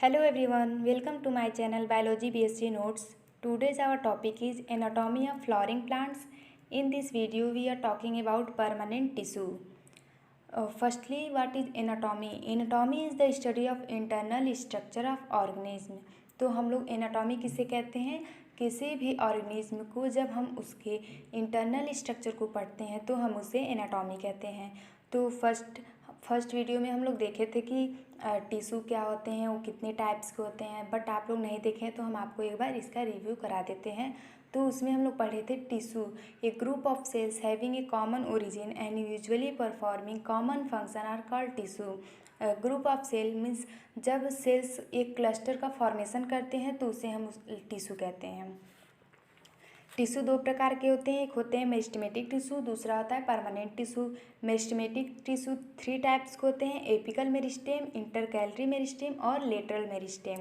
Hello everyone, welcome to my channel Biology BSc Notes. Today's our topic is anatomy of flowering plants. In this video we are talking about permanent tissue. Firstly, what is anatomy? Anatomy is the study of internal structure of organism. तो हम लोग anatomy किसे कहते हैं? किसी भी organism को जब हम उसके इंटरनल स्ट्रक्चर को पढ़ते हैं तो हम उसे एनाटॉमी कहते हैं। तो फर्स्ट वीडियो में हम लोग देखे थे कि टिश्यू क्या होते हैं, वो कितने टाइप्स के होते हैं, बट आप लोग नहीं देखे हैं तो हम आपको एक बार इसका रिव्यू करा देते हैं। तो उसमें हम लोग पढ़े थे tissue a group of cells having a common origin and usually performing common function are called tissue. Group of cell means जब सेल्स एक क्लस्टर का फॉर्मेशन करते हैं तो उसे हम टिश्यू कहते हैं। टिश्यू दो प्रकार के होते हैं, एक होते हैं मेरिस्टेमेटिक टिश्यू, दूसरा होता है permanent tissue. Meristematic tissue 3 types के होते हैं, एपिकल मेरिस्टेम, इंटरकैलरी मेरिस्टेम और लेटरल मेरिस्टेम।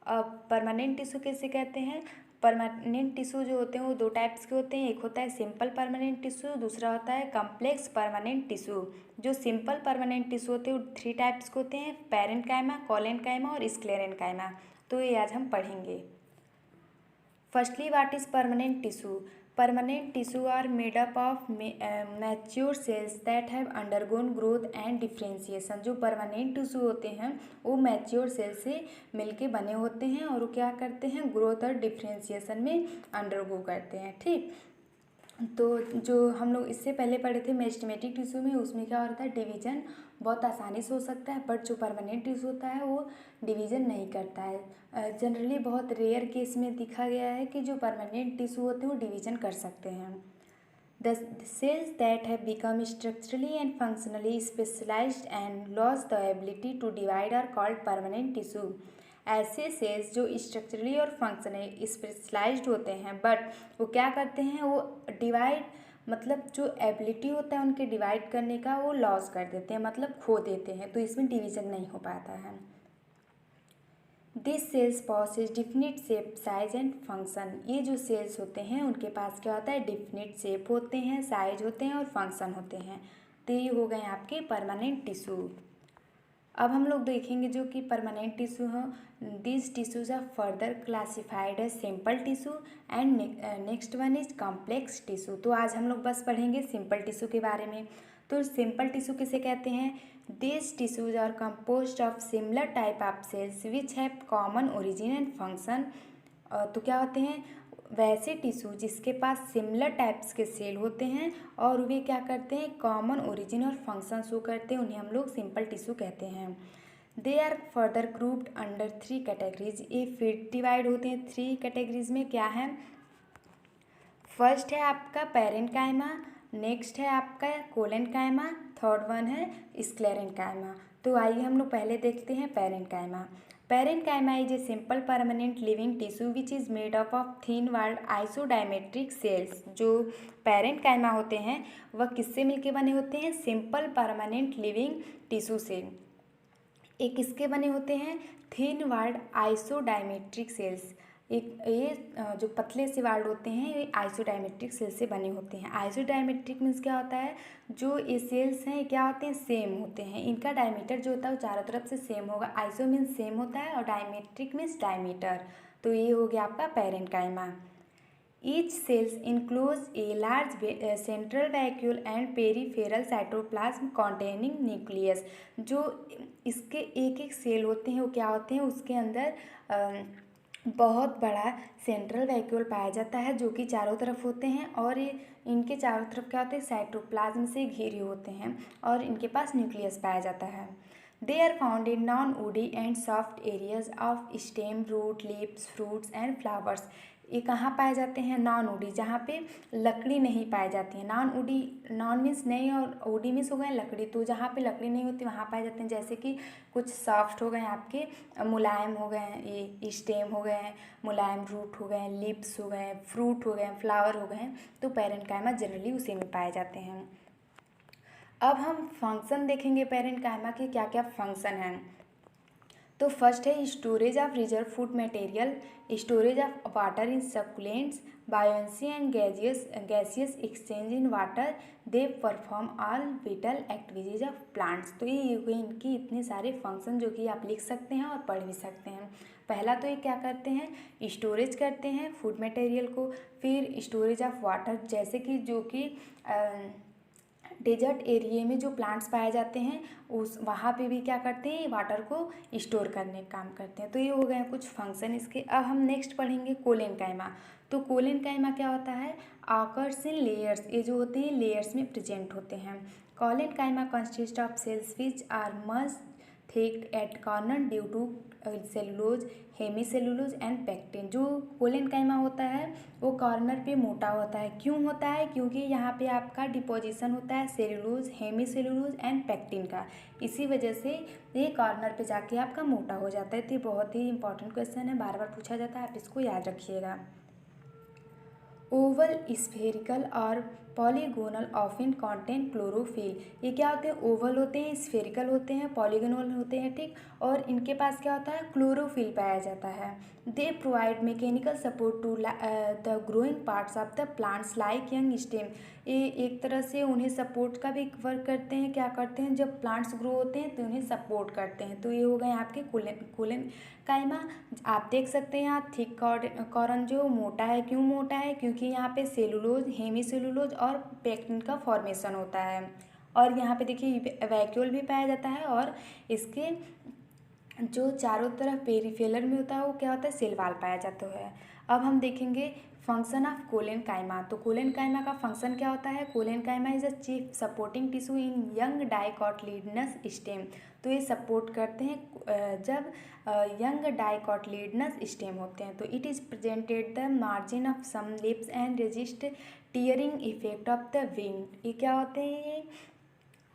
अब परमानेंट टिश्यू किसे कहते हैं? परमानेंट टिश्यू जो होते हैं वो 2 टाइप्स के होते हैं, एक होता है सिंपल परमानेंट टिश्यू, दूसरा होता है कम्प्लेक्स परमानेंट टिश्यू। जो सिंपल परमानेंट टिश्यू होते हैं वो 3 टाइप्स के होते हैं, पैरेन्काइमा, कोलेनकाइमा और स्क्लेरेन्काइमा। तो ये आज हम पढ़ेंगे। Firstly, what is permanent tissue? Permanent tissue are made up of mature cells that have undergone growth and differentiation. जो परमानेंट टिश्यू होते हैं वो मैच्योर सेल से मिलके बने होते हैं और वो क्या करते हैं, ग्रोथ और डिफ्रेंशिएशन में अंडरगो करते हैं। ठीक, तो जो हम लोग इससे पहले पढ़े थे मेरिस्टेमेटिक टिश्यू में, उसमें क्या होता है, डिवीज़न बहुत आसानी से हो सकता है, बट जो परमानेंट टिश्यू होता है वो डिवीज़न नहीं करता है। जनरली बहुत रेयर केस में दिखा गया है कि जो परमानेंट टिश्यू होते हैं वो डिवीज़न कर सकते हैं। The cells that have become structurally and functionally specialized and lost the ability to divide are called permanent tissue. ऐसे सेल्स जो स्ट्रक्चरली और फंक्शनली स्पेशलाइज्ड होते हैं बट वो क्या करते हैं, वो डिवाइड मतलब जो एबिलिटी होता है उनके डिवाइड करने का वो लॉस कर देते हैं, मतलब खो देते हैं, तो इसमें डिवीज़न नहीं हो पाता है। This cells possess definite shape, size and function. ये जो सेल्स होते हैं उनके पास क्या होता है, डिफिनिट शेप होते हैं, साइज होते हैं और फंक्शन होते हैं। तो ये हो गए आपके परमानेंट टिश्यू। अब हम लोग देखेंगे जो कि परमानेंट टिश्यू हैं, this tissues are further classified as simple tissue and next one is complex tissue. तो आज हम लोग बस पढ़ेंगे सिंपल टिश्यू के बारे में। तो सिंपल टिश्यू किसे कहते हैं? This tissues are composed of similar type of cells which have common origin and function. तो क्या होते हैं, वैसे टिश्यू जिसके पास सिमिलर टाइप्स के सेल होते हैं और वे क्या करते हैं, कॉमन ओरिजिन और फंक्शन शो करते हैं, उन्हें हम लोग सिंपल टिश्यू कहते हैं। They are further grouped under 3 categories. ये फिर डिवाइड होते हैं 3 कैटेगरीज में। क्या है? फर्स्ट है आपका पैरेन्काइमा, नेक्स्ट है आपका कोलेनकाइमा, थर्ड वन है स्क्लेरेन्काइमा। तो आइए हम लोग पहले देखते हैं parenchyma. Parenchyma is a simple permanent living tissue which is made up of thin walled isodiametric cells. जो पैरेन्काइमा होते हैं वह किससे मिलके बने होते हैं, सिंपल परमानेंट लिविंग टिश्यू से। एक किसके बने होते हैं, थिन वॉल्ड आइसोडायमेट्रिक सेल्स। एक ये जो पतले से वाल्ड होते हैं ये आइसोडायमेट्रिक सेल से बने होते हैं। आइसोडायमेट्रिक मीन्स क्या होता है, जो ये सेल्स हैं क्या होते हैं, सेम होते हैं, इनका डायमीटर जो होता है वो चारों तरफ से सेम होगा। आइसो मीन्स सेम होता है और डायमेट्रिक मीन्स डायमीटर। तो ये हो गया आपका parenchyma. Each cells enclose a large central vacuole and peripheral cytoplasm containing nucleus. जो इसके एक एक सेल होते हैं वो क्या होते हैं, उसके अंदर बहुत बड़ा सेंट्रल वैक्यूल पाया जाता है जो कि चारों तरफ होते हैं और ये इनके चारों तरफ क्या होते हैं, साइटोप्लाज्म से घिरे होते हैं और इनके पास न्यूक्लियस पाया जाता है। They are found in non woody and soft areas of stem, root, leaves, fruits and flowers. ये कहाँ पाए जाते हैं, नॉन वुडी, जहाँ पे लकड़ी नहीं पाई जाती है। नॉन वुडी, नॉन मीन्स नहीं और वुडी मीन्स हो गए लकड़ी, तो जहाँ पे लकड़ी नहीं होती वहाँ पाए जाते हैं। जैसे कि कुछ सॉफ्ट हो गए आपके, मुलायम हो गए हैं, ये स्टेम हो गए हैं, मुलायम रूट हो गए हैं, लिप्स हो गए हैं, फ्रूट हो गए हैं, फ्लावर हो गए हैं, तो पैरेन्काइमा जनरली उसी में पाए जाते हैं। अब हम फंक्शन देखेंगे पैरेन्काइमा के क्या क्या फंक्शन हैं। तो फर्स्ट है storage of reserve food material, storage of water in succulents, buoyancy and gaseous exchange in water, they perform all whittle activities of plants. तो ये हुए इनकी इतने सारे फंक्शन जो कि आप लिख सकते हैं और पढ़ भी सकते हैं। पहला तो ये क्या करते हैं, स्टोरेज करते हैं फूड मटेरियल को, फिर स्टोरेज ऑफ वाटर, जैसे कि जो कि डेजर्ट एरिया में जो प्लांट्स पाए जाते हैं उस वहाँ पे भी क्या करते हैं, वाटर को स्टोर करने का काम करते हैं। तो ये हो गए कुछ फंक्शन इसके। अब हम नेक्स्ट पढ़ेंगे कोलेनकाइमा। तो कोलेनकाइमा क्या होता है, ऑकर्स इन लेयर्स, ये जो होते हैं लेयर्स में प्रेजेंट होते हैं। Collenchyma consist of cells which are much thick at corner due to cellulose, hemicellulose and pectin. जो कोलेनकाइमा होता है वो कॉर्नर पे मोटा होता है। क्यों होता है, क्योंकि यहाँ पे आपका डिपोजिशन होता है सेलुलोज, हेमीसेलुलोज एंड पेक्टिन का, इसी वजह से ये कॉर्नर पे जाके आपका मोटा हो जाता है। तो ये बहुत ही इंपॉर्टेंट क्वेश्चन है, बार बार पूछा जाता है, आप इसको याद रखिएगा। ओवल, स्फेरिकल और पॉलीगोनल ऑफिन कॉन्टेंट क्लोरोफिल। ये क्या होते हैं, ओवल होते हैं, स्फेरिकल होते हैं, पॉलीगोनल होते हैं, ठीक, और इनके पास क्या होता है, क्लोरोफिल पाया जाता है। They provide mechanical support to the growing parts of the plants like young stem. ये एक तरह से उन्हें सपोर्ट का भी वर्क करते हैं। क्या करते हैं, जब प्लांट्स ग्रो होते हैं तो उन्हें सपोर्ट करते हैं। तो ये हो गए आपके कोलेनकाइमा। आप देख सकते हैं यहाँ थिक कॉर्न जो मोटा है, क्यों मोटा है, क्योंकि यहाँ पे सेलुलोज, हेमीसेलुलोज और पेक्टिन का फॉर्मेशन होता है। और यहाँ पे देखिए वैक्यूल भी पाया जाता है, और इसके जो चारों तरफ पेरिफेलर में होता है वो क्या होता है, सेल वॉल पाया जाता है। अब हम देखेंगे फंक्शन ऑफ कोलेनकाइमा। तो कोलेनकाइमा का फंक्शन क्या होता है, collenchyma is a chief supporting tissue in young dicotyledonous stem. तो ये सपोर्ट करते हैं जब यंग डाइकोटिलेडनस स्टेम होते हैं। तो it is presented the margin of some lips and resist tearing effect of the wind. ये क्या होते हैं, ये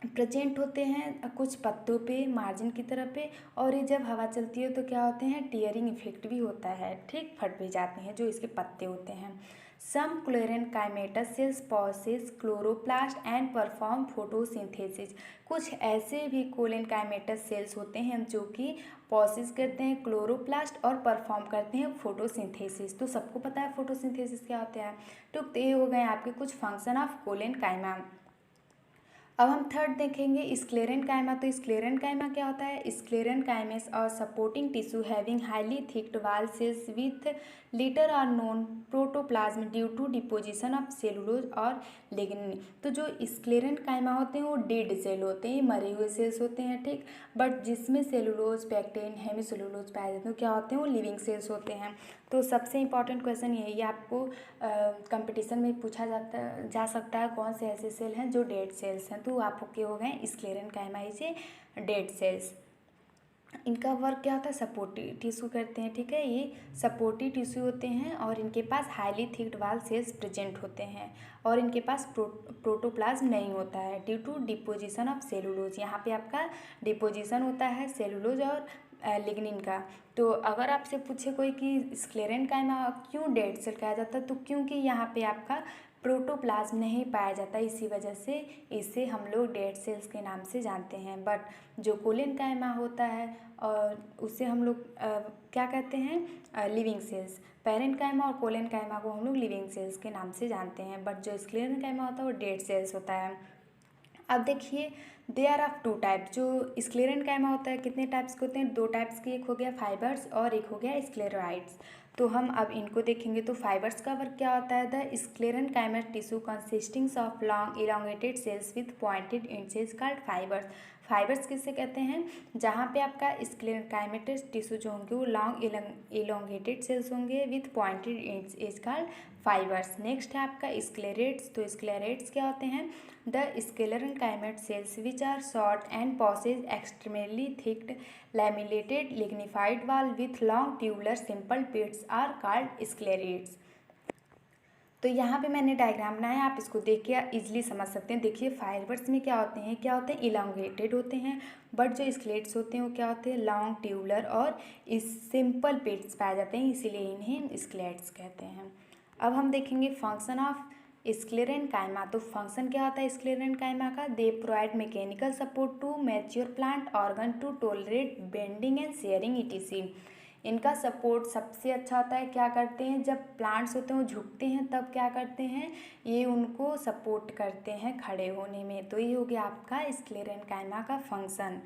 प्रेजेंट होते हैं कुछ पत्तों पे मार्जिन की तरफ पे, और ये जब हवा चलती है तो क्या होते हैं, टीयरिंग इफेक्ट भी होता है, ठीक, फट भी जाते हैं जो इसके पत्ते होते हैं। Some collenchymatous cells possess chloroplast and perform photosynthesis. कुछ ऐसे भी कोलेनकाइमेटस सेल्स होते हैं जो कि पॉसेस करते हैं क्लोरोप्लास्ट और परफॉर्म करते हैं फोटोसिंथेसिस। तो सबको पता है फोटोसिंथेसिस क्या होता है। तो ये हो गए आपके कुछ फंक्शन ऑफ कोलेनकाइमा। अब हम थर्ड देखेंगे स्क्लेरेनकाइमा। तो स्क्लेरेनकाइमा क्या होता है, स्क्लेरेनकाइमेस और supporting tissue having highly थिक्ड wall cells with little or non protoplasm due to deposition of cellulose और लिग्निन। तो जो स्क्लेरेनकाइमा होते हैं वो डेड सेल होते हैं, मरे हुए सेल्स होते हैं, ठीक, बट जिसमें सेलुलोज, पेक्टिन, हेमीसेलुलोज पाए जाते हैं क्या होते हैं, वो लिविंग सेल्स होते हैं। तो सबसे इंपॉर्टेंट क्वेश्चन यही आपको कंपटीशन में पूछा जा सकता है, कौन से ऐसे सेल हैं जो डेड सेल्स हैं। तो आपके हो गए स्क्लेरेनकाइमा से डेड सेल्स। इनका वर्क क्या होता है, सपोर्टिव टिश्यू करते हैं, ठीक है, ये सपोर्टिव टिश्यू होते हैं और इनके पास हाईली थिक्ड वॉल सेल्स प्रेजेंट होते हैं, और इनके पास प्रोटोप्लाज्म नहीं होता है due to deposition of cellulose. यहाँ पे आपका डिपोजिशन होता है सेलुलोज और लिग्निन का। तो अगर आपसे पूछे कोई कि स्क्लेरेनकाइमा क्यों डेड सेल कहा जाता है, तो क्योंकि यहाँ पे आपका प्रोटोप्लाज्म नहीं पाया जाता, इसी वजह से इसे हम लोग डेड सेल्स के नाम से जानते हैं। बट जो कोलेनकाइमा होता है और उसे हम लोग क्या कहते हैं, लिविंग सेल्स। पैरेन्काइमा और कोलेनकाइमा को हम लोग लिविंग सेल्स के नाम से जानते हैं, बट जो स्क्लेरेनकाइमा होता है वो डेड सेल्स होता है। अब देखिए they are of two type. जो स्क्लेरेनकाइमा होता है कितने टाइप्स के होते हैं, दो टाइप्स की, एक हो गया फाइबर्स और एक हो गया स्क्लेरोइड्स। तो हम अब इनको देखेंगे। तो फाइबर्स का वर्क क्या होता है, the sclerenchymas tissue consisting of long elongated cells with pointed ends called fibres. Fibres किसे कहते हैं, जहाँ पे आपका स्क्लेरेनकाइमेटस टिश्यू जो होंगे वो लॉन्ग इलोंगेटेड सेल्स होंगे with pointed ends is called fibres. Next है आपका स्क्लेरेट्स। तो स्क्लेरेट्स क्या होते हैं, the sclerenchymatous cells which are short and possess extremely thickened laminated lignified wall with long tubular simple pits are called sclereids. तो यहाँ पे मैंने डायग्राम बनाया, आप इसको देख के इजीली समझ सकते हैं। देखिए फाइबर्स में क्या होते हैं, इलांगेटेड होते हैं, बट जो स्क्लेट्स होते हैं वो क्या होते हैं, लॉन्ग ट्यूबुलर और इस सिंपल पिट्स पाए जाते हैं, इसीलिए इन्हें स्क्लेट्स कहते हैं। अब हम देखेंगे फंक्शन ऑफ स्क्लेरेनकाइमा, तो फंक्शन क्या होता है स्क्लेरेनकाइमा का? They provide mechanical support to mature plant organ to tolerate bending and shearing ETC. इनका सपोर्ट सबसे अच्छा होता है, क्या करते हैं जब प्लांट्स होते हैं वो झुकते हैं तब क्या करते हैं, ये उनको सपोर्ट करते हैं खड़े होने में। तो ये हो गया आपका स्क्लेरेनकाइमा का फंक्शन।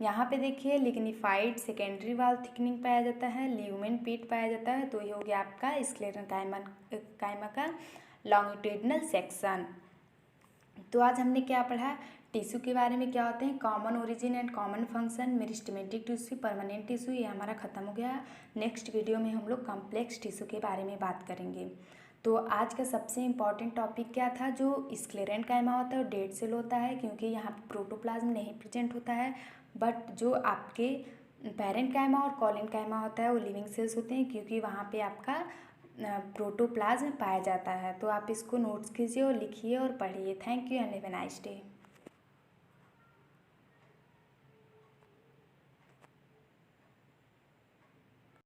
यहाँ पे देखिए लिग्निफाइड सेकेंडरी वाल थिकनिंग पाया जाता है, ल्यूमेन पीट पाया जाता है। तो ये हो गया आपका स्क्लेरेनकाइमा का लॉन्गिट्यूडिनल सेक्शन। तो आज हमने क्या पढ़ा, टिश्यू के बारे में, क्या होते हैं common origin and common function, meristematic tissue, permanent tissue, ये हमारा खत्म हो गया। नेक्स्ट वीडियो में हम लोग कॉम्प्लेक्स टिश्यू के बारे में बात करेंगे। तो आज का सबसे इम्पॉर्टेंट टॉपिक क्या था, जो स्क्लेरेनकाइमा होता है वो डेड सेल होता है क्योंकि यहाँ प्रोटोप्लाज्म नहीं प्रेजेंट होता है। बट जो आपके पैरेंकाइमा और कॉलिनकाइमा होता है वो लिविंग सेल्स होते हैं क्योंकि वहाँ पे आपका प्रोटोप्लाज्म पाया जाता है। तो आप इसको नोट्स कीजिए और लिखिए और पढ़िए। Thank you and have a nice day.